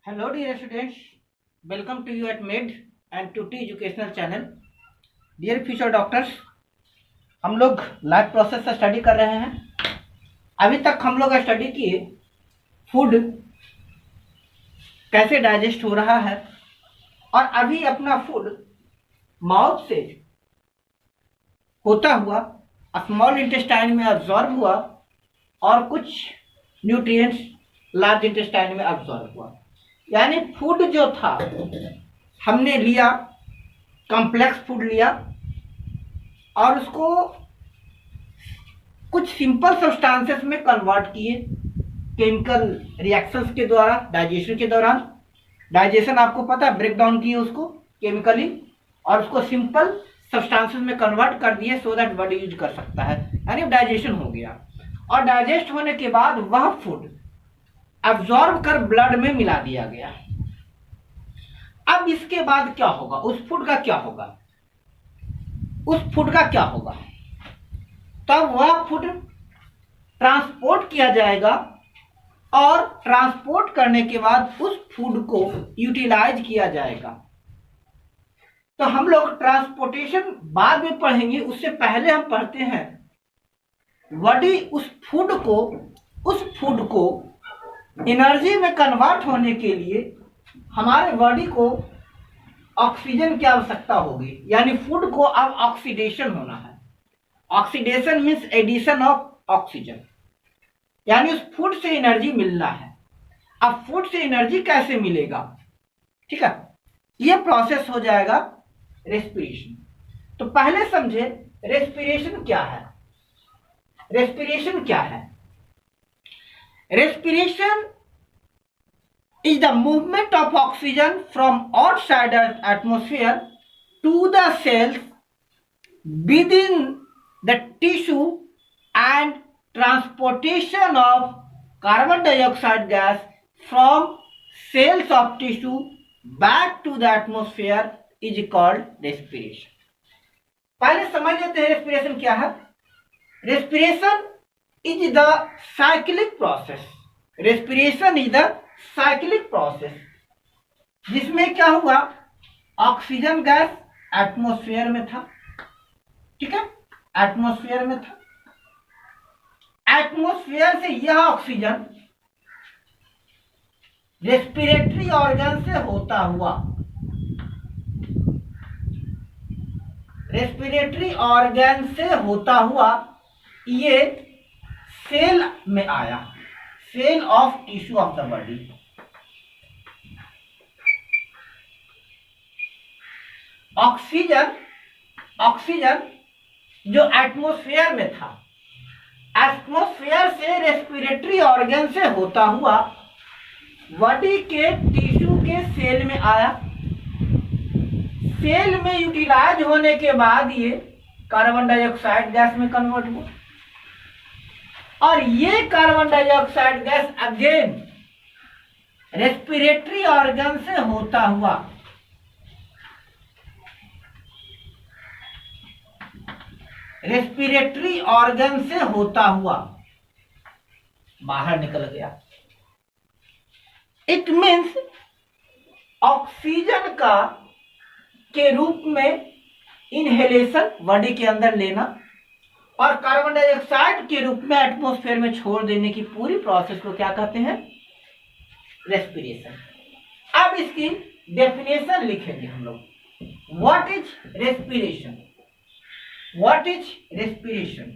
Hello dear students, welcome to you at MED and TUT educational channel. Dear future doctors, हम लोग life process से study कर रहे हैं। अभी तक हम लोग स्टडी किए फूड कैसे डाइजेस्ट हो रहा है और अभी अपना फूड माउथ से होता हुआ स्मॉल इंटेस्टाइन में अब्जॉर्ब हुआ और कुछ न्यूट्रिएंट्स लार्ज इंटेस्टाइन में अब्जॉर्ब हुआ। यानी फूड जो था हमने लिया, कॉम्प्लेक्स फूड लिया और उसको कुछ सिंपल सब्सटेंसेस में कन्वर्ट किए केमिकल रिएक्शंस के द्वारा डाइजेशन के दौरान। डाइजेशन आपको पता है, ब्रेक डाउन किए उसको केमिकली और उसको सिंपल सब्सटेंसेस में कन्वर्ट कर दिए सो दैट बॉडी यूज कर सकता है। यानी डाइजेशन हो गया और डाइजेस्ट होने के बाद वह फूड अब्जॉर्ब कर ब्लड में मिला दिया गया। अब इसके बाद क्या होगा, उस फूड का क्या होगा, उस फूड का क्या होगा? तब वह फूड ट्रांसपोर्ट किया जाएगा और ट्रांसपोर्ट करने के बाद उस फूड को यूटिलाइज किया जाएगा। तो हम लोग ट्रांसपोर्टेशन बाद में पढ़ेंगे, उससे पहले हम पढ़ते हैं बॉडी उस फूड को एनर्जी में कन्वर्ट होने के लिए हमारे बॉडी को ऑक्सीजन की आवश्यकता होगी। यानी फूड को अब ऑक्सीडेशन होना है। Oxidation means addition of oxygen, यानी उस फूड से एनर्जी मिलना है। अब फूड से एनर्जी कैसे मिलेगा, ठीक है, ये प्रोसेस हो जाएगा रेस्पिरेशन। तो पहले समझे रेस्पिरेशन क्या है। रेस्पिरेशन क्या है? Respiration is the movement of oxygen from outside the atmosphere to the cells within the tissue and transportation of carbon dioxide gas from cells of tissue back to the atmosphere is called respiration. पहले समझ लेते हैं respiration क्या है। Respiration is the cyclic process. Respiration is the cyclic process, जिसमें क्या हुआ, oxygen gas atmosphere में था, ठीक है, एटमॉस्फेयर में था। एटमॉस्फेयर से यह ऑक्सीजन रेस्पिरेटरी ऑर्गन से होता हुआ, रेस्पिरेटरी ऑर्गन से होता हुआ ये सेल में आया, cell of tissue of the body. Oxygen जो एटमॉस्फेयर में था, एटमॉस्फेयर से रेस्पिरेटरी ऑर्गन से होता हुआ बॉडी के टिश्यू के सेल में आया। सेल में यूटिलाइज होने के बाद ये कार्बन डाइऑक्साइड गैस में कन्वर्ट हुआ और ये carbon dioxide gas again respiratory organ से होता हुआ बाहर निकल गया। इट मीन्स ऑक्सीजन का के रूप में इनहेलेशन बॉडी के अंदर लेना और कार्बन डाइऑक्साइड के रूप में एटमॉस्फेयर में छोड़ देने की पूरी प्रोसेस को क्या कहते हैं, रेस्पिरेशन। अब इसकी डेफिनेशन लिखेंगे हम लोग। What is respiration? What is respiration?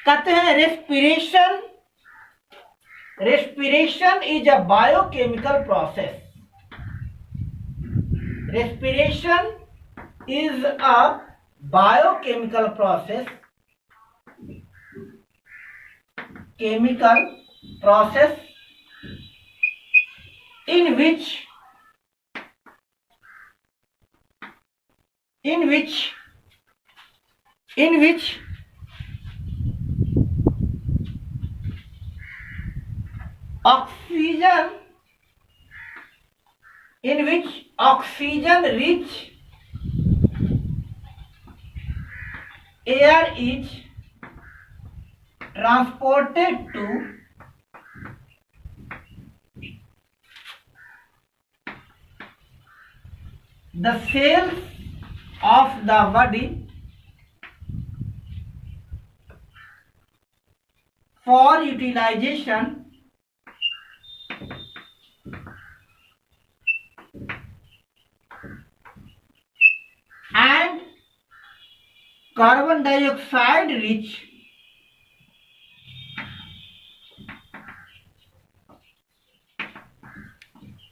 कहते हैं respiration is a biochemical process. Respiration is a biochemical process, in which oxygen rich air is transported to the cells of the body for utilization and carbon dioxide rich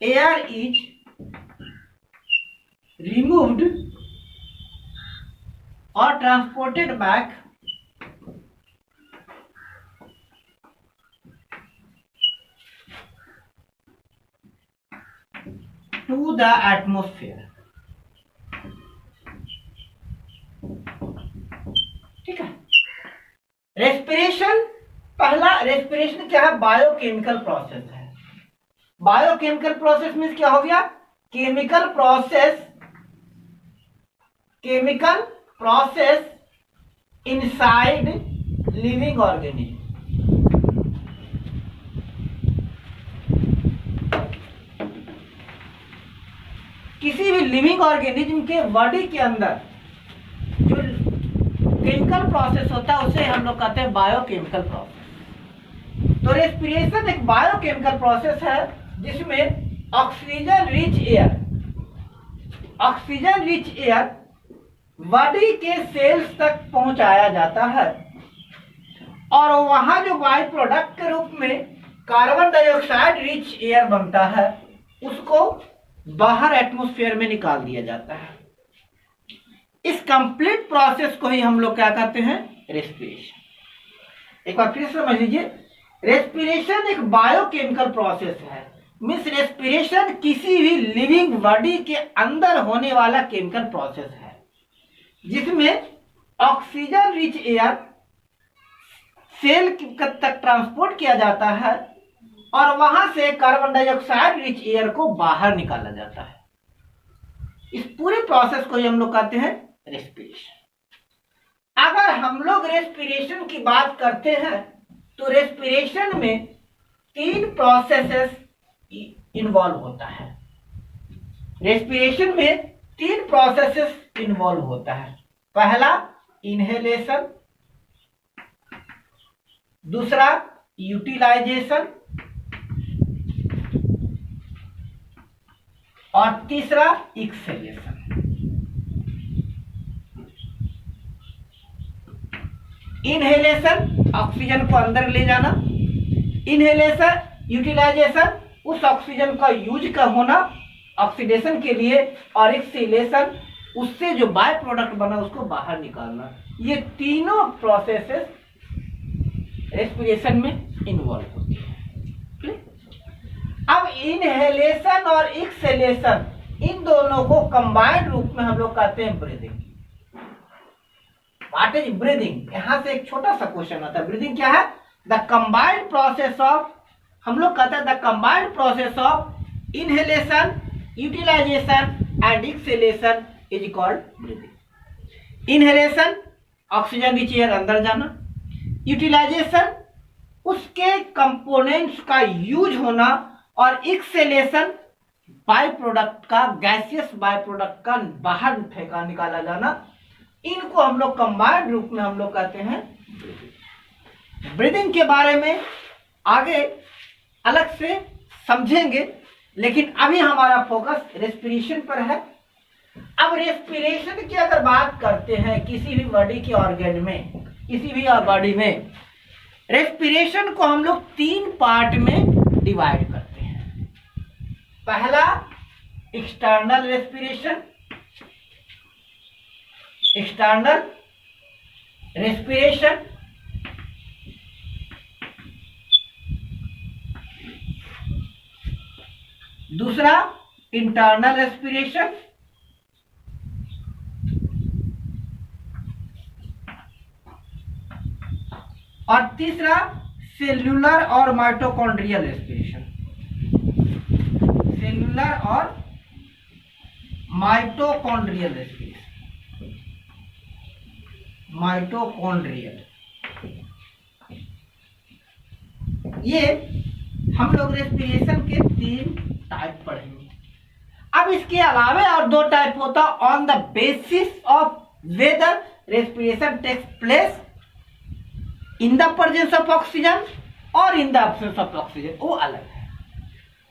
air is removed or transported back to the atmosphere। ठीक है। Respiration, पहला respiration क्या है? Biochemical process है। Biochemical process means क्या हो गया? Chemical process inside living organism. किसी भी लिविंग ऑर्गेनिज्म के बॉडी के अंदर जो केमिकल प्रोसेस होता है उसे हम लोग कहते हैं बायोकेमिकल प्रोसेस। तो रेस्पिरेशन एक बायोकेमिकल प्रोसेस है जिसमें ऑक्सीजन रिच एयर बॉडी के सेल्स तक पहुंचाया जाता है और वहां जो बाई प्रोडक्ट के रूप में कार्बन डाइऑक्साइड रिच एयर बनता है उसको बाहर एटमॉस्फेयर में निकाल दिया जाता है। इस कंप्लीट प्रोसेस को ही हम लोग क्या कहते हैं? रेस्पिरेशन। एक बार फिर समझ लीजिए, रेस्पिरेशन एक बायोकेमिकल प्रोसेस है। मीन्स रेस्पिरेशन किसी भी लिविंग बॉडी के अंदर होने वाला केमिकल प्रोसेस है जिसमें ऑक्सीजन रिच एयर सेल तक ट्रांसपोर्ट किया जाता है और वहां से कार्बन डाइऑक्साइड रिच एयर को बाहर निकाला जाता है। इस पूरे प्रोसेस को हम लोग कहते हैं रेस्पिरेशन। अगर हम लोग रेस्पिरेशन की बात करते हैं तो रेस्पिरेशन में 3 प्रोसेसेस इन्वॉल्व होता है। रेस्पिरेशन में 3 प्रोसेसेस इन्वॉल्व होता है। पहला इनहेलेशन, दूसरा यूटिलाइजेशन और तीसरा एक्सहेलेशन। इनहेलेशन ऑक्सीजन को अंदर ले जाना, इनहेलेशन यूटिलाइजेशन उस ऑक्सीजन का यूज का होना ऑक्सीडेशन के लिए, और एक्सहेलेशन उससे जो बाय प्रोडक्ट बना उसको बाहर निकालना। ये तीनों प्रोसेसेस रेस्पिरेशन में इन्वॉल्व होती है। अब इनहेलेशन और एक्सहेलेशन इन दोनों को कंबाइंड रूप में हम लोग कहते हैं ब्रीदिंग। What is breathing? यहां से एक छोटा सा क्वेश्चन आता है। ब्रीदिंग क्या है? द कंबाइंड प्रोसेस ऑफ, हम लोग कहते हैं the combined process of inhalation, utilization and exhalation is called breathing. Inhalation oxygen rich air अंदर जाना, यूटिलाइजेशन उसके कंपोनेंट्स का यूज होना, और एक्सहेलेशन बाय प्रोडक्ट का, गैसियस बाय प्रोडक्ट का बाहर फेंका निकाला जाना। इनको हम लोग कंबाइंड रूप में हम लोग कहते हैं ब्रीदिंग। ब्रीदिंग के बारे में आगे अलग से समझेंगे, लेकिन अभी हमारा फोकस रेस्पिरेशन पर है। अब रेस्पिरेशन की अगर बात करते हैं किसी भी बॉडी के ऑर्गन में, किसी भी बॉडी में रेस्पिरेशन को हम लोग 3 पार्ट में डिवाइड करते हैं। पहला एक्सटर्नल रेस्पिरेशन, दूसरा इंटरनल रेस्पिरेशन, और तीसरा सेल्यूलर और माइटोकॉन्ड्रियल रेस्पिरेशन। सेल्यूलर और माइटोकॉन्ड्रियल रेस्पिरेशन, माइटोकॉन्ड्रियल, ये हम लोग रेस्पिरेशन के 3 टाइप पढ़ेंगे। अब अब इसके अलावे और दो टाइप होता on the basis of whether respiration takes place in the presence of oxygen और in the absence of oxygen, वो अलग है।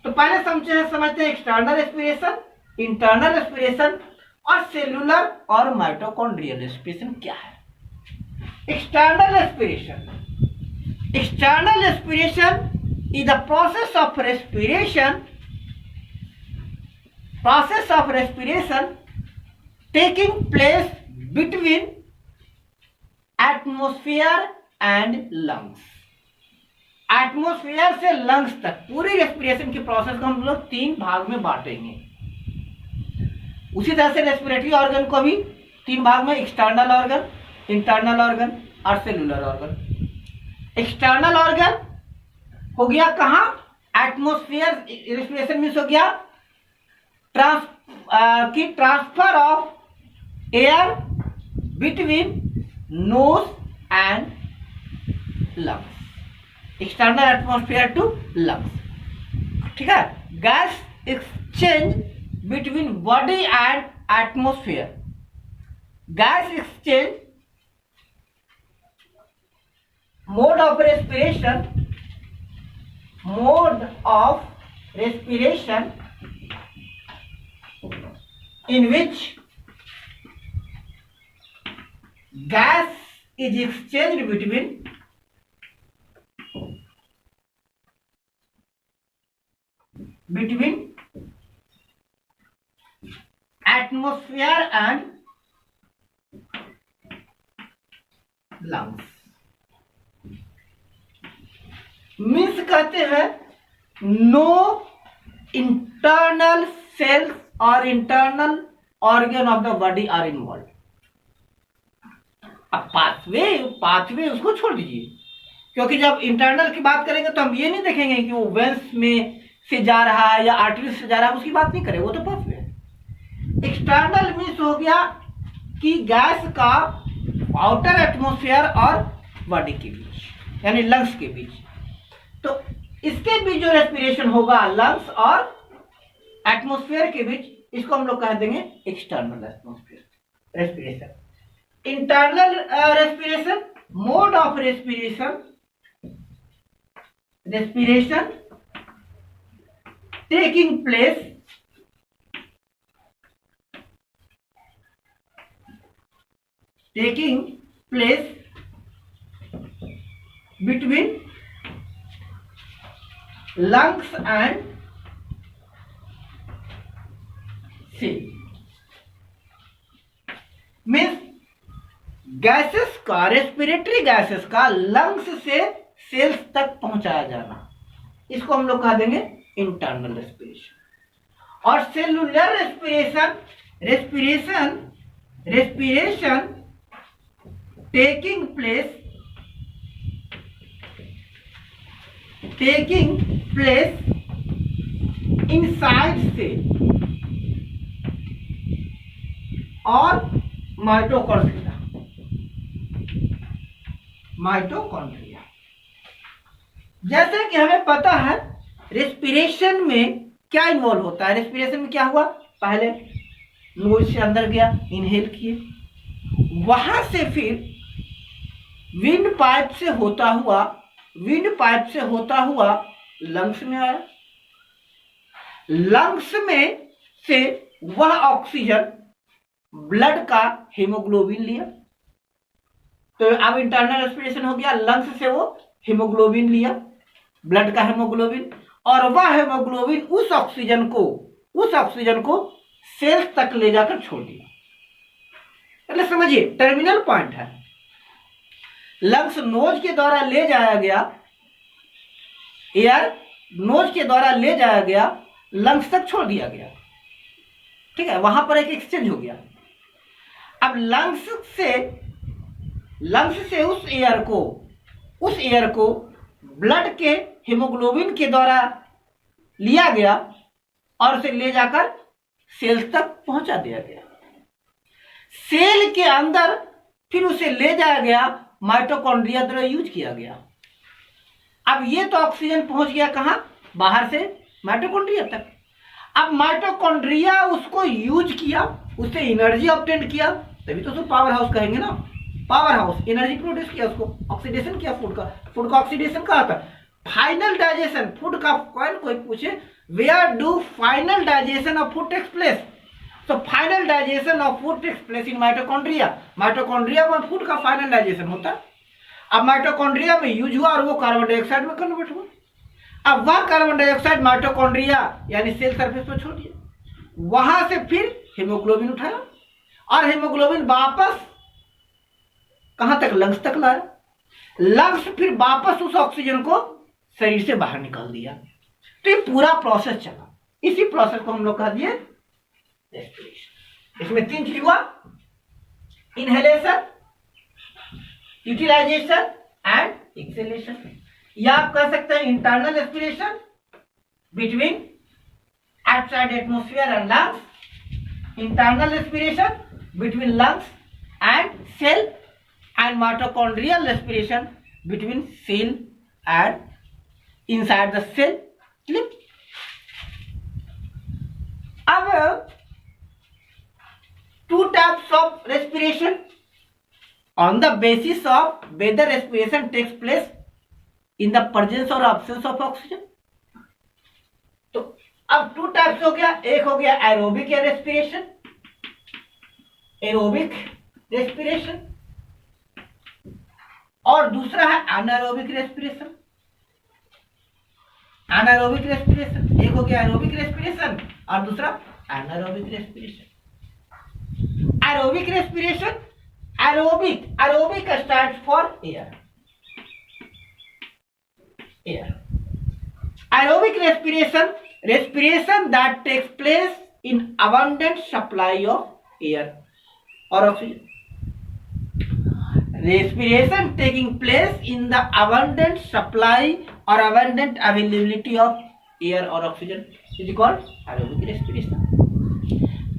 तो पहले समझते हैं एक्सटर्नल रेस्पिरेशन, इंटरनल रेस्पिरेशन और सेलुलर और माइटोकॉन्ड्रियल रेस्पिरेशन क्या है। External respiration, external respiration is the process of respiration taking place between atmosphere and lungs। Atmosphere से लंग्स तक पूरी रेस्पिरेशन के प्रोसेस को हम लोग तीन भाग में बांटेंगे। उसी तरह से रेस्पिरेटरी ऑर्गन को भी तीन भाग में, एक्सटर्नल ऑर्गन, इंटरनल ऑर्गन और सेलुलर ऑर्गन। एक्सटर्नल ऑर्गन हो गया कहां, एटमोस्फेयर रेस्पिरेशन मीन्स हो गया transfer of air between nose and lungs, external atmosphere to lungs. ठीक है, gas exchange between body and atmosphere, gas exchange mode of respiration, mode of respiration in which gas is exchanged between atmosphere and lungs। Means कहते हैं no internal cells और internal organ of the body are involve. अब pathway उसको छोड़ दीजिए, क्योंकि जब internal की बात करेंगे तो हम ये नहीं देखेंगे कि वो वेंस में से जा रहा है या आर्टरी से जा रहा है, उसकी बात नहीं करें, वो तो पाथवे है। एक्सटर्नल मीन्स हो गया कि गैस का आउटर एटमोस्फेयर और बॉडी के बीच, यानी लंग्स के बीच। तो इसके बीच जो रेस्पिरेशन होगा लंग्स और एटमॉस्फेयर के बीच, इसको हम लोग कह देंगे external atmosphere respiration. Internal respiration, mode of respiration taking place between lungs and cell, means gases का, रेस्पिरेटरी गैसेस का लंग्स से सेल्स तक पहुंचाया जाना, इसको हम लोग कह देंगे इंटरनल रेस्पिरेशन। और cellular respiration taking place inside cell और माइटोकॉन्ड्रिया। जैसे कि हमें पता है रेस्पिरेशन में क्या इन्वॉल्व होता है। रेस्पिरेशन में क्या हुआ, पहले नोज से अंदर गया, इनहेल किए, वहां से फिर विंड पाइप से होता हुआ लंग्स में आया, लंग्स में से वह ऑक्सीजन ब्लड का हीमोग्लोबिन लिया, तो अब इंटरनल रेस्पिरेशन हो गया, लंग्स से वो हीमोग्लोबिन लिया, ब्लड का हीमोग्लोबिन, और वह हीमोग्लोबिन उस ऑक्सीजन को सेल्स तक ले जाकर छोड़ दिया। मतलब समझिए टर्मिनल पॉइंट है, लंग्स नोज के द्वारा ले जाया गया, एयर नोज के द्वारा ले जाया गया, लंग्स तक छोड़ दिया गया। ठीक है, वहां पर एक एक्सचेंज हो गया। अब लंग्स से उस एयर को ब्लड के हीमोग्लोबिन के द्वारा लिया गया और उसे ले जाकर सेल्स तक पहुंचा दिया गया। सेल के अंदर फिर उसे ले जाया गया, माइटोकॉन्ड्रिया द्वारा यूज किया गया। अब ये तो ऑक्सीजन पहुंच गया कहां, बाहर से माइटोकॉन्ड्रिया तक। अब माइटोकॉन्ड्रिया उसको यूज किया, उससे एनर्जी ऑब्टेन किया, तभी तो उसको पावर हाउस कहेंगे ना, पावर हाउस, एनर्जी प्रोड्यूस किया, उसको ऑक्सीडेशन किया फूड का, फूड का ऑक्सीडेशन कहा था। फाइनल डाइजेशन फूड का, कोई पूछे where do final digestion of food takes place, तो final digestion of food takes place in mitochondria, mitochondria में फूड का फाइनल डाइजेशन होता है। अब माइटोकॉन्ड्रिया में यूज हुआ और वो कार्बन डाइऑक्साइड में कन्वर्ट हुआ। अब वह कार्बन डाइऑक्साइड माइटोकॉन्ड्रिया यानी सेल सरफेस पर छोड़ दिया, वहां से फिर हीमोग्लोबिन उठाया और हीमोग्लोबिन वापस कहां तक, लंग्स तक लाया, लंग्स फिर वापस उस ऑक्सीजन को शरीर से बाहर निकाल दिया। तो ये पूरा प्रोसेस चला, इसी प्रोसेस को हम लोग कह दिए रेस्पिरेशन। इसमें 3 चीज हुआ, इनहेलेशन, यूटिलाइजेशन एंड एक्सेलेशन। या आप कह सकते हैं internal respiration between outside atmosphere and lungs, internal respiration between lungs and cell, and mitochondrial respiration between cell and inside the cell lip. अब 2 types of respiration on the basis of whether respiration takes place in the presence or absence of oxygen. तो अब 2 types हो गया, एक हो गया aerobic respiration, aerobic respiration, और दूसरा है एनारोबिक रेस्पिरेशन। एनारोबिक रेस्पिरेशन, एक हो गया एरोबिक रेस्पिरेशन और दूसरा anaerobic respiration. Aerobic respiration, aerobic, aerobic stands for air, air. Aerobic respiration, respiration that takes place in abundant supply of air or oxygen. Respiration taking place in the abundant supply or abundant availability of air or oxygen is called aerobic respiration.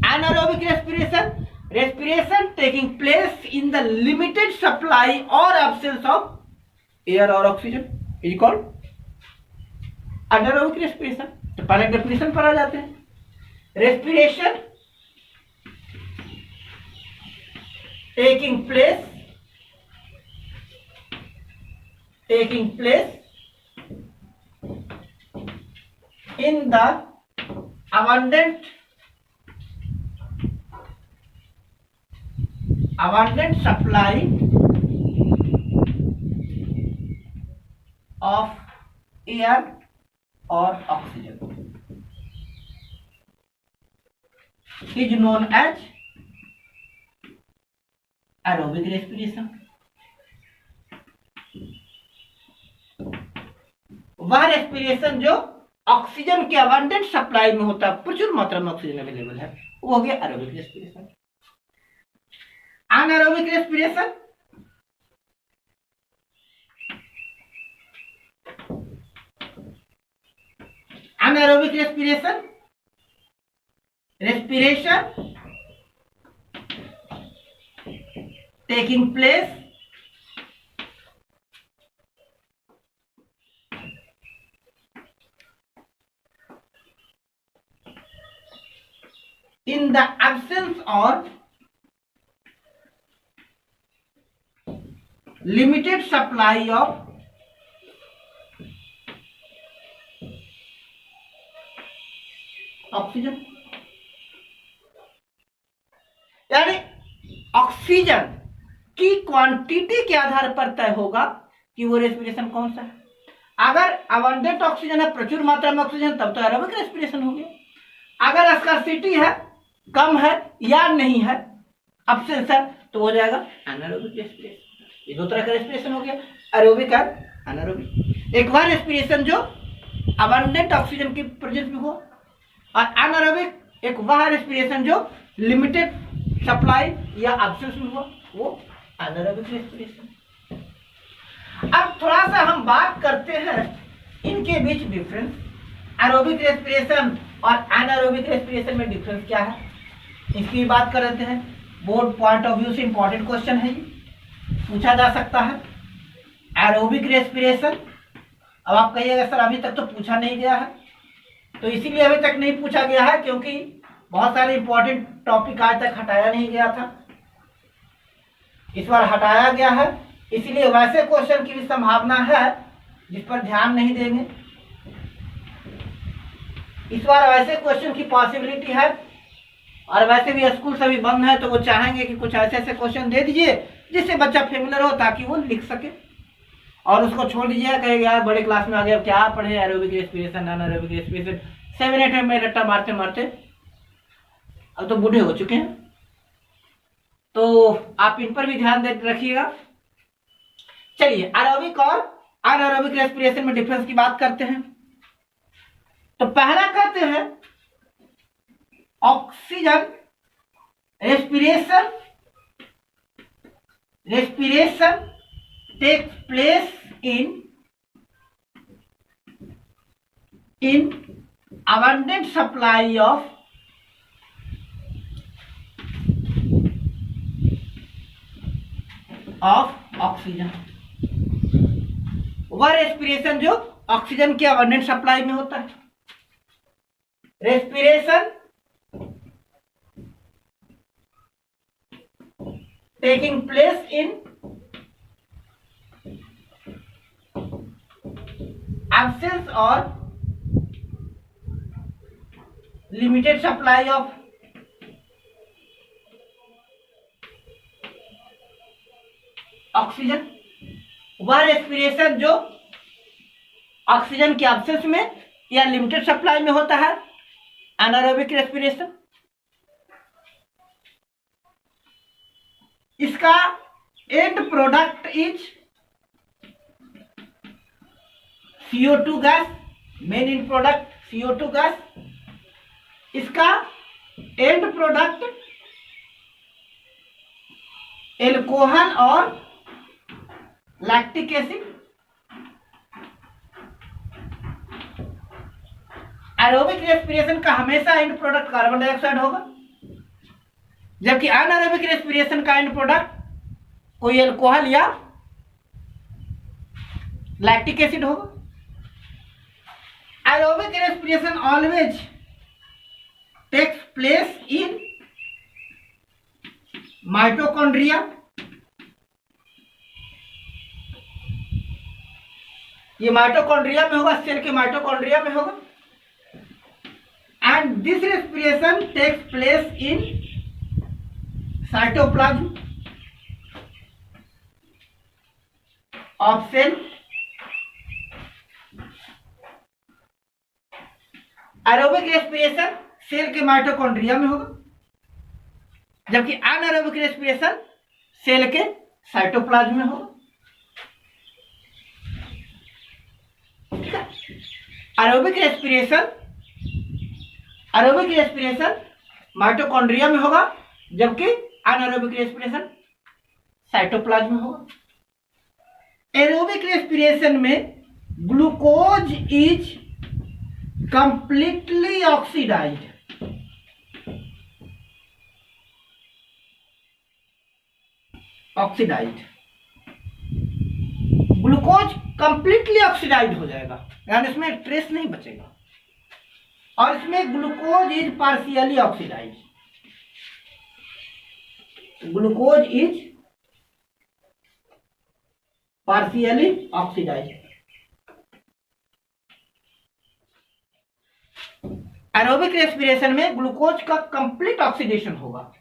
Anaerobic respiration, respiration taking place in the limited supply or absence of air or oxygen is called anaerobic respiration. तो पहले definition पर आ जाते हैं। Respiration taking place in the abundant supply of air or oxygen is known as aerobic respiration. वह respiration जो oxygen के abundant supply में होता है, प्रचुर मात्रा में ऑक्सीजन अवेलेबल है, वो हो गया aerobic respiration. Anaerobic respiration, anaerobic respiration, respiration taking place in the absence or limited supply of oxygen. यानी ऑक्सीजन की क्वांटिटी के आधार पर तय होगा कि वो रेस्पिरेशन कौन सा है। अगर अबंडेंट ऑक्सीजन है, प्रचुर मात्रा में ऑक्सीजन, तब तो एरोबिक रेस्पिरेशन हो गया। अगर स्कार्सिटी है, कम है या नहीं है, अब्सेंस है, तो हो जाएगा एनारोबिक रेस्पिरेशन। ये दो तरह का रेस्पिरेशन हो गया, एरोबिक और एनारोबिक। एक वह रेस्पिरेशन जो अबंडेंट ऑक्सीजन की प्रेजेंस में हो, और एनारोबिक एक वह रेस्पिरेशन जो लिमिटेड सप्लाई या एब्सेंस में हुआ, वो एनारोबिक रेस्पिरेशन। अब थोड़ा सा हम बात करते हैं इनके बीच डिफरेंस। एरोबिक रेस्पिरेशन और एनारोबिक रेस्पिरेशन में डिफरेंस क्या है, इसकी बात कर लेते हैं। बोर्ड पॉइंट ऑफ व्यू से इंपॉर्टेंट क्वेश्चन है, ये पूछा जा सकता है। एरोबिक रेस्पिरेशन, अब आप कहिएगा सर अभी तक तो पूछा नहीं गया है। तो इसीलिए अभी तक नहीं पूछा गया है, क्योंकि बहुत सारे इंपॉर्टेंट टॉपिक आज तक हटाया नहीं गया था, इस बार हटाया गया है। इसीलिए वैसे क्वेश्चन की भी संभावना है जिस पर ध्यान नहीं देंगे। इस बार वैसे क्वेश्चन की पॉसिबिलिटी है, और वैसे भी स्कूल सभी बंद है, तो वो चाहेंगे कि कुछ ऐसे ऐसे क्वेश्चन दे दीजिए जिससे बच्चा फेमिलियर हो, ताकि वो लिख सके। और उसको छोड़ दीजिए, कहेगा यार बड़े क्लास में आ गया, क्या पढ़े एरोबिक रेस्पिरेशन, अनएरोबिक रेस्पिरेशन, 7-8 में रट्टा मारते मारते अब तो बूढ़े हो चुके हैं। तो आप इन पर भी ध्यान दे रखिएगा। चलिए एरोबिक और अनएरोबिक रेस्पिरेशन में डिफरेंस की बात करते हैं। तो पहला कहते हैं oxygen respiration takes place in abundant supply of oxygen. वह रेस्पिरेशन जो ऑक्सीजन की अबंडेंट सप्लाई में होता है। Respiration taking place in absence or limited supply of oxygen. वह रेस्पिरेशन जो ऑक्सीजन के एब्सेंस में या लिमिटेड सप्लाई में होता है, एनारोबिक रेस्पिरेशन। इसका and product is CO2 gas, main in product CO2 gas. इसका एंड प्रोडक्ट एल्कोहल और लैक्टिक एसिड। एरोबिक रेस्पिरेशन का हमेशा एंड प्रोडक्ट कार्बन डाइऑक्साइड होगा, जबकि अनएरोबिक रेस्पिरेशन का एंड प्रोडक्ट कोई एल्कोहल या लैक्टिक एसिड होगा। Aerobic respiration always takes place in mitochondria। ये माइटोकॉन्ड्रिया में होगा, सेल के माइटोकॉन्ड्रिया में होगा। And this respiration takes place in cytoplasm of cell. Aerobic respiration cell के माइटोकॉन्ड्रिया में होगा, जबकि अनएरोबिक रेस्पिरेशन सेल के साइटोप्लाज्म में होगा। ठीक है। एरोबिक रेस्पिरेशन माइटोकॉन्ड्रिया में होगा, जबकि अनएरोबिक रेस्पिरेशन साइटोप्लाज्म में होगा। एरोबिक रेस्पिरेशन में glucose is completely oxidized। Glucose completely oxidize हो जाएगा, यानी इसमें ट्रेस नहीं बचेगा। और इसमें glucose is partially oxidize. Glucose is partially oxidize. Aerobic respiration में ग्लूकोज का कंप्लीट ऑक्सीडेशन होगा,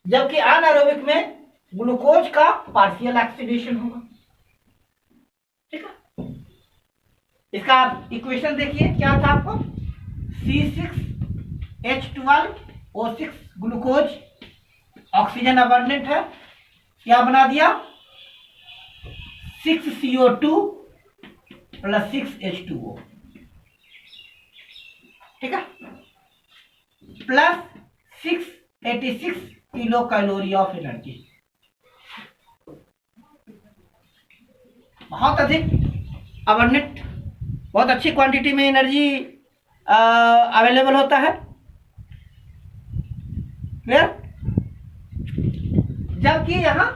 जबकि अनएरोबिक में ग्लूकोज का पार्शियल ऑक्सीडेशन होगा। ठीक है। इसका आप इक्वेशन देखिए, क्या था आपको, C6H12O6 ग्लूकोज ऑक्सीजन अबंडेंट है, क्या बना दिया 6CO2 + 6H2O। ठीक है, plus 686 kilo calorie of energy. बहुत अधिक अबंडेंट, बहुत अच्छी क्वांटिटी में एनर्जी अवेलेबल होता है। क्लियर। जबकि यहाँ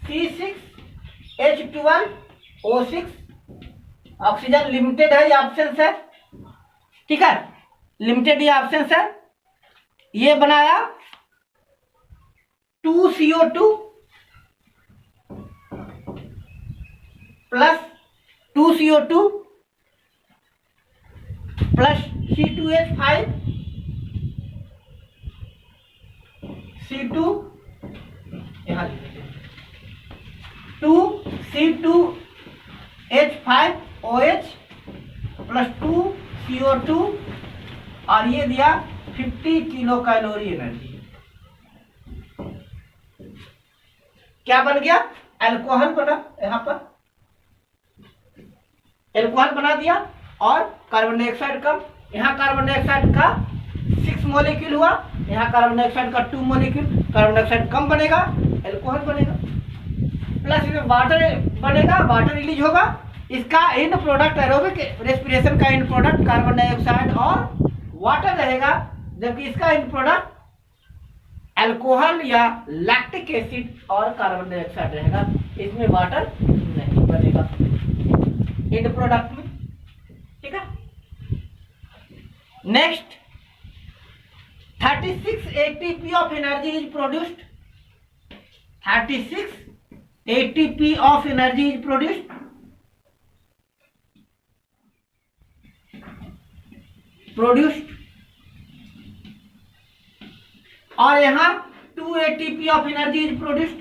C6H12O6 ऑक्सीजन लिमिटेड है, ये ऑप्शन है, ठीक है, लिमिटेड ये ऑप्शन है। ये बनाया 2CO2 plus 2CO2 plus C2H5 C2 यहाँ 2C2H5OH प्लस 2CO2 और ये दिया 50 किलो कैलोरी एनर्जी। क्या बन गया? अल्कोहल बना, यहां पर अल्कोहल बना दिया और कार्बन डाइऑक्साइड कम, यहाँ कार्बन डाइऑक्साइड का 6 मॉलिक्यूल हुआ, यहाँ कार्बन डाइऑक्साइड का 2 मॉलिक्यूल, कार्बन डाइऑक्साइड कम बनेगा, अल्कोहल बनेगा, प्लस इसमें वाटर बनेगा, वाटर रिलीज होगा, इसका एंड प्रोडक्ट एरोबिक रेस्पिरेशन का एंड प्रोडक्ट कार्बन डाइऑक्साइड और वाटर रहेगा, जबकि इसका एंड प्रोडक्ट अल्कोहल या लैक्टिक एसिड और कार्बन डाइऑक्साइड रहेगा, इसमें वाटर नहीं बनेगा एंड प्रोडक्ट में, ठीक है। Next 36 ATP of energy is produced, 36 ATP of energy is produced, और यहां 2 ATP of energy is produced,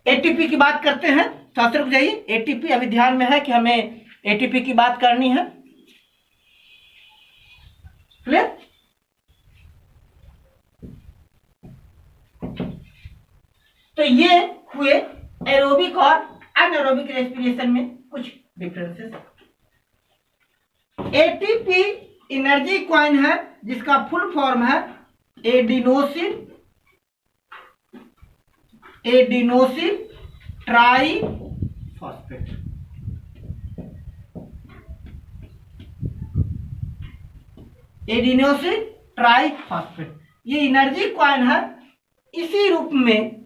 ATP की बात करते हैं, शास्त्र रुक जाइए, एटीपी अभी ध्यान में है कि हमें एटीपी की बात करनी है, क्लियर। तो ये हुए एरोबिक और अनएरोबिक रेस्पिरेशन में कुछ डिफरेंसेस। एटीपी एनर्जी कॉइन है जिसका फुल फॉर्म है एडिनोसिन ट्राइफॉस्फेट। एडिनोसिन ट्राइफॉस्फेट ये एनर्जी कॉइन है, इसी रूप में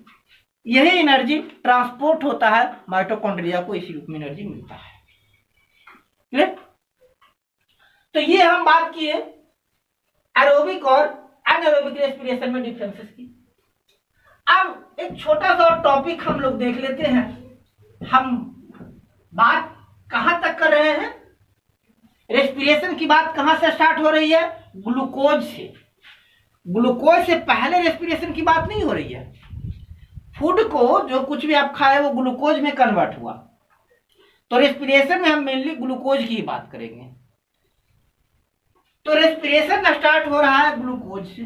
यही एनर्जी ट्रांसपोर्ट होता है माइटोकॉन्ड्रिया को, इसी रूप में एनर्जी मिलता है, क्लियर। तो ये हम बात किए एरोबिक और अनएरोबिक रेस्पिरेशन में डिफरेंसेस की। अब एक छोटा सा और टॉपिक हम लोग देख लेते हैं। हम बात कहां तक कर रहे हैं? रेस्पिरेशन की बात कहां से स्टार्ट हो रही है? ग्लूकोज से। ग्लूकोज से पहले रेस्पिरेशन की बात नहीं हो रही है। फूड को जो कुछ भी आप खाए वो ग्लूकोज में कन्वर्ट हुआ, तो रेस्पिरेशन में हम मेनली ग्लूकोज की बात करेंगे। तो रेस्पिरेशन स्टार्ट हो रहा है ग्लूकोज से,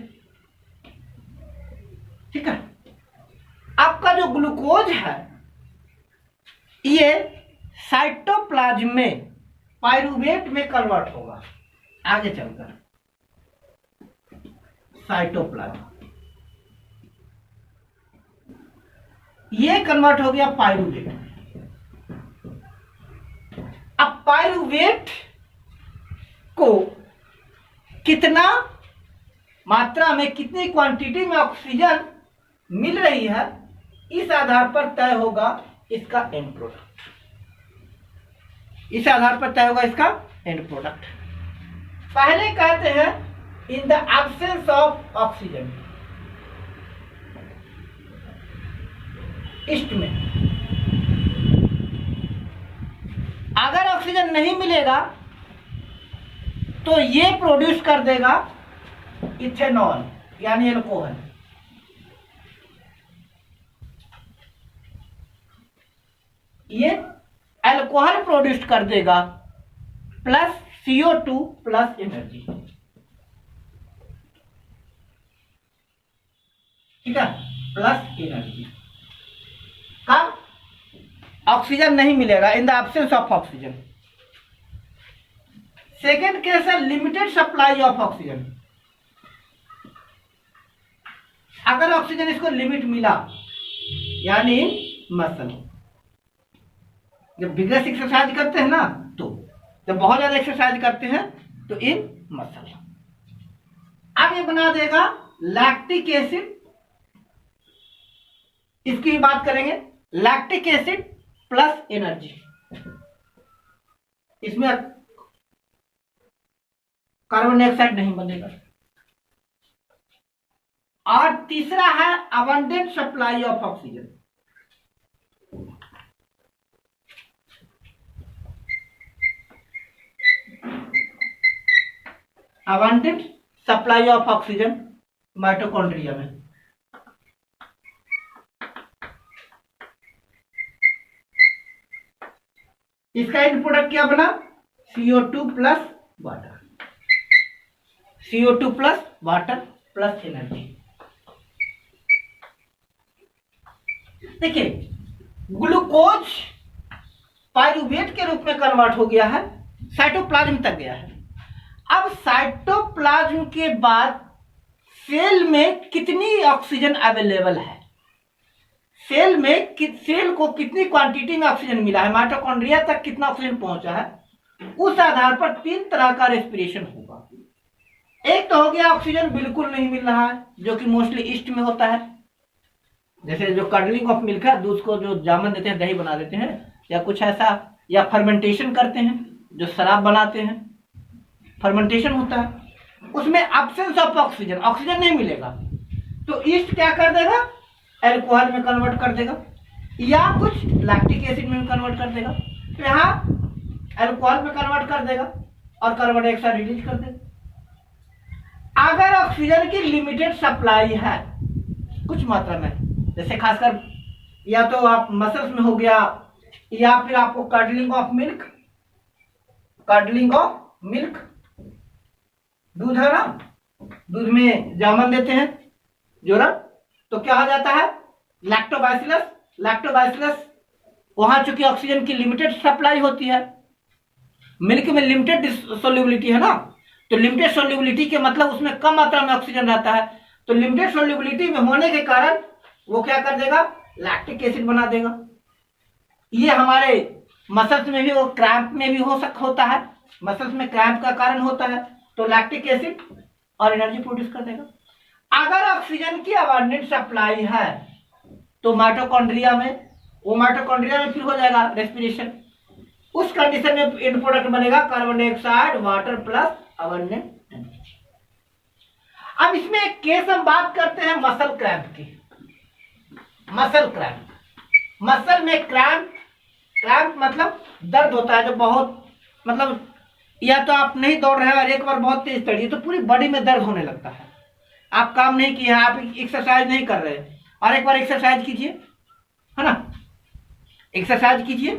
ठीक है। आपका जो ग्लूकोज है ये साइटोप्लाज्म में पाइरूवेट में कन्वर्ट होगा आगे चलकर। साइटोप्लाज्म ये कन्वर्ट हो गया पाइरूवेट। अब पाइरूवेट को कितना मात्रा में, कितनी क्वांटिटी में ऑक्सीजन मिल रही है, इस आधार पर तय होगा इसका एंड प्रोडक्ट। इस आधार पर तय होगा इसका एंड प्रोडक्ट। पहले कहते हैं इन the absence of oxygen, east में अगर ऑक्सीजन नहीं मिलेगा तो ये प्रोड्यूस कर देगा इथेनॉल यानी अल्कोहल। ये अल्कोहल प्रोड्यूस कर देगा प्लस CO2 प्लस एनर्जी, ठीक है, प्लस एनर्जी। कब ऑक्सीजन नहीं मिलेगा? इन the absence of oxygen. Second case है लिमिटेड सप्लाई ऑफ ऑक्सीजन। अगर ऑक्सीजन इसको लिमिट मिला यानी मसल, जब विग्रस एक्सरसाइज करते हैं ना, तो जब बहुत ज्यादा एक्सरसाइज करते हैं तो इन मसल। अब ये बना देगा लैक्टिक एसिड, इसकी बात करेंगे, लैक्टिक एसिड प्लस एनर्जी, इसमें कार्बन डाइऑक्साइड नहीं बनेगा। और तीसरा है abundant supply of oxygen. Abundant supply of oxygen mitochondria में। इसका एंड प्रोडक्ट क्या बना? CO2 plus water, CO2 plus water plus energy. देखिए ग्लूकोज पाइरूवेट के रूप में कन्वर्ट हो गया है, साइटोप्लाज्म तक गया है। अब साइटोप्लाज्म के बाद सेल में कितनी ऑक्सीजन अवेलेबल है, सेल में सेल को कितनी क्वांटिटी में ऑक्सीजन मिला है, माइटोकॉन्ड्रिया तक कितना ऑक्सीजन पहुंचा है, उस आधार पर 3 तरह का रेस्पिरेशन होगा। एक तो हो गया ऑक्सीजन बिल्कुल नहीं मिल रहा है, जो कि मोस्टली ईस्ट में होता है, जैसे जो कर्डलिंग ऑफ मिल्क है, दूध को जो जामन देते हैं, दही बना देते हैं, या कुछ ऐसा, या फर्मेंटेशन करते हैं, जो शराब बनाते हैं, फर्मेंटेशन होता है, उसमें एब्सेंस ऑफ ऑक्सीजन, ऑक्सीजन नहीं मिलेगा, तो ईस्ट क्या कर देगा, एल्कोहल में कन्वर्ट कर देगा, या कुछ लैक्टिक एसिड में कन्वर्ट कर देगा। तो यहाँ एल्कोहल में कन्वर्ट कर देगा और कार्बन डाइऑक्साइड रिलीज कर देगा। अगर ऑक्सीजन की लिमिटेड सप्लाई है कुछ मात्रा में, जैसे खासकर या तो आप मसल्स में हो गया, या फिर आपको curdling of milk, curdling of milk, दूध है ना, दूध में जामन देते हैं जोरन, तो क्या हो जाता है, लैक्टोबैसिलस, लैक्टोबैसिलस वहां चूंकि ऑक्सीजन की लिमिटेड सप्लाई होती है, मिल्क में लिमिटेड सोल्यूबिलिटी है ना, तो लिमिटेड सोल्यूबिलिटी के मतलब उसमें कम मात्रा में ऑक्सीजन रहता है, तो लिमिटेड सोल्यूबिलिटी में होने के कारण वो क्या कर देगा, लैक्टिक एसिड बना देगा। ये हमारे मसल्स में भी, वो क्रैम्प में भी होता है, मसल्स में क्रैम्प का कारण होता है, तो लैक्टिक एसिड और एनर्जी प्रोड्यूस कर देगा। अगर ऑक्सीजन की अबंडेंट सप्लाई है तो माइटोकॉन्ड्रिया में, वो माइटोकॉन्ड्रिया में फिर हो जाएगा रेस्पिरेशन, उस कंडीशन में एंड प्रोडक्ट बनेगा carbon dioxide water plus abundant energy. अब इसमें एक केस हम बात करते हैं मसल क्रैम्प की। मसल क्रैम्प, मसल में क्रैम्प, क्रैम्प मतलब दर्द होता है जो बहुत, मतलब या तो आप नहीं दौड़ रहे हैं और एक बार बहुत तेज दौड़िए तो पूरी बॉडी में दर्द होने लगता है, आप काम नहीं किए, आप एक्सरसाइज नहीं कर रहे और एक बार एक्सरसाइज कीजिए, है ना, एक्सरसाइज कीजिए,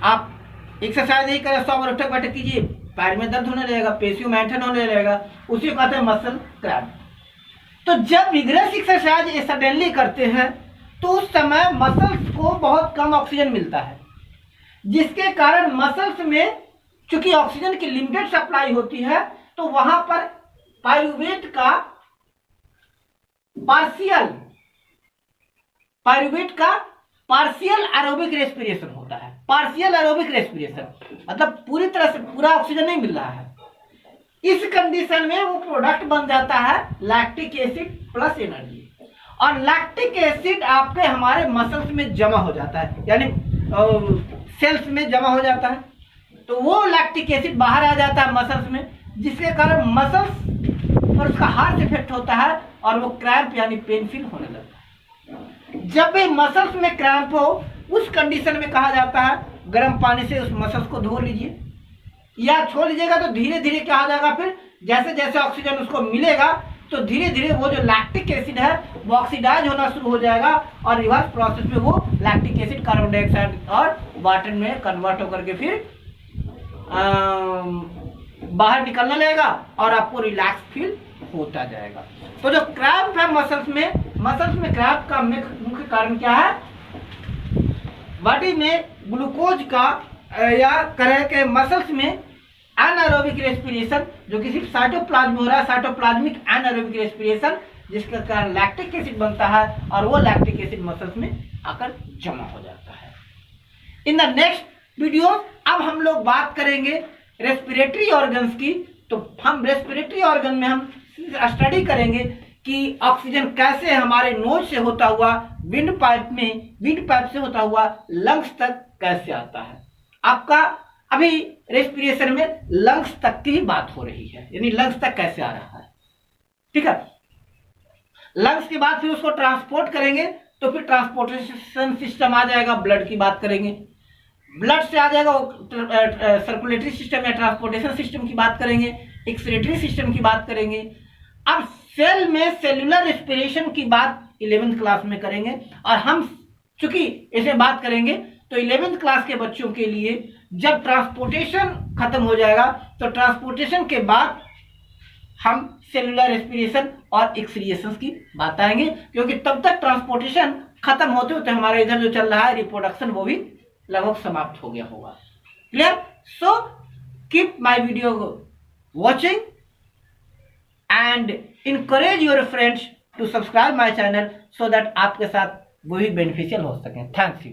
आप एक्सरसाइज नहीं करें, 100 बार उठक बैठक कीजिए, पैर में दर्द होने लगेगा, पेशियों में ऐंठन होने लगेगा, उसी को कहते हैं मसल क्रैम्प। तो जब विग्रेस एक्सरसाइज सडनली करते हैं तो उस समय मसल्स को बहुत कम ऑक्सीजन मिलता है, जिसके कारण मसल्स में चूंकि ऑक्सीजन की लिमिटेड सप्लाई होती है, तो वहां पर पाइरूवेट का पार्शियल एरोबिक रेस्पिरेशन होता है। पार्शियल एरोबिक रेस्पिरेशन मतलब पूरी तरह से पूरा ऑक्सीजन नहीं मिल रहा है। इस कंडीशन में वो प्रोडक्ट बन जाता है लैक्टिक एसिड प्लस एनर्जी, और लैक्टिक एसिड आपके हमारे मसल्स में जमा हो जाता है, यानी सेल्स में जमा हो जाता है, तो वो लैक्टिक एसिड बाहर आ जाता है मसल्स में, जिसके कारण मसल्स पर उसका हार्ट इफेक्ट होता है और वो क्रैम्प यानी पेनफुल होने लगता है। जब भी मसल्स में क्रैम्प हो उस कंडीशन में कहा जाता है गर्म पानी से उस मसल्स को धो लीजिए, या छोड़ लीजिएगा तो धीरे धीरे क्या हो जाएगा, फिर जैसे जैसे ऑक्सीजन उसको मिलेगा तो धीरे धीरे वो जो लैक्टिक एसिड है वो ऑक्सीडाइज होना शुरू हो जाएगा, और रिवर्स प्रोसेस में वो लैक्टिक एसिड कार्बन डाइऑक्साइड और वाटर में कन्वर्ट होकर के फिर बाहर निकलने लगेगा और आपको रिलैक्स फील होता जाएगा। तो जो क्रैम्प है मसल्स में क्रैम्प का मुख्य कारण क्या है, बॉडी में ग्लूकोज का या करें के मसल्स में एनारोबिक रेस्पिरेशन, जो कि सिर्फ साइटोप्लाज्म हो रहा है, साइटोप्लाज्मिक एनारोबिक रेस्पिरेशन, जिसके कारण लैक्टिक एसिड बनता है और वो लैक्टिक एसिड मसल्स में आकर जमा हो जाता है। इन द नेक्स्ट वीडियो अब हम लोग बात करेंगे रेस्पिरेटरी ऑर्गन्स की, तो हम रेस्पिरेटरी ऑर्गन में हम स्टडी करेंगे कि ऑक्सीजन कैसे हमारे नोज से होता हुआ विंड पाइप से होता हुआ लंग्स तक कैसे आता है। आपका अभी रेस्पिरेशन में लंग्स तक की बात हो रही है, यानी लंग्स तक कैसे आ रहा है, ठीक है। लंग्स के बाद फिर उसको ट्रांसपोर्ट करेंगे, तो फिर ट्रांसपोर्टेशन सिस्टम आ जाएगा, ब्लड की बात करेंगे, ब्लड से आ जाएगा सर्कुलेटरी सिस्टम या ट्रांसपोर्टेशन सिस्टम की बात करेंगे, एक्सक्रीटरी सिस्टम की बात करेंगे। अब सेल में सेल्यूलर रेस्पिरेशन की बात 11th क्लास में करेंगे, और हम चूंकि इसे बात करेंगे तो 11th क्लास के बच्चों के लिए जब ट्रांसपोर्टेशन खत्म हो जाएगा तो ट्रांसपोर्टेशन के बाद हम सेल्यूलर रेस्पिरेशन और एक्सक्रिएशंस की बात आएंगे, क्योंकि तब तक ट्रांसपोर्टेशन खत्म होते होते हमारा इधर जो चल रहा है रिप्रोडक्शन वो भी लगभग समाप्त हो गया होगा। Clear? So keep my video watching and encourage your friends to subscribe my channel so that आपके साथ वो भी बेनिफिशियल हो सके। Thank you.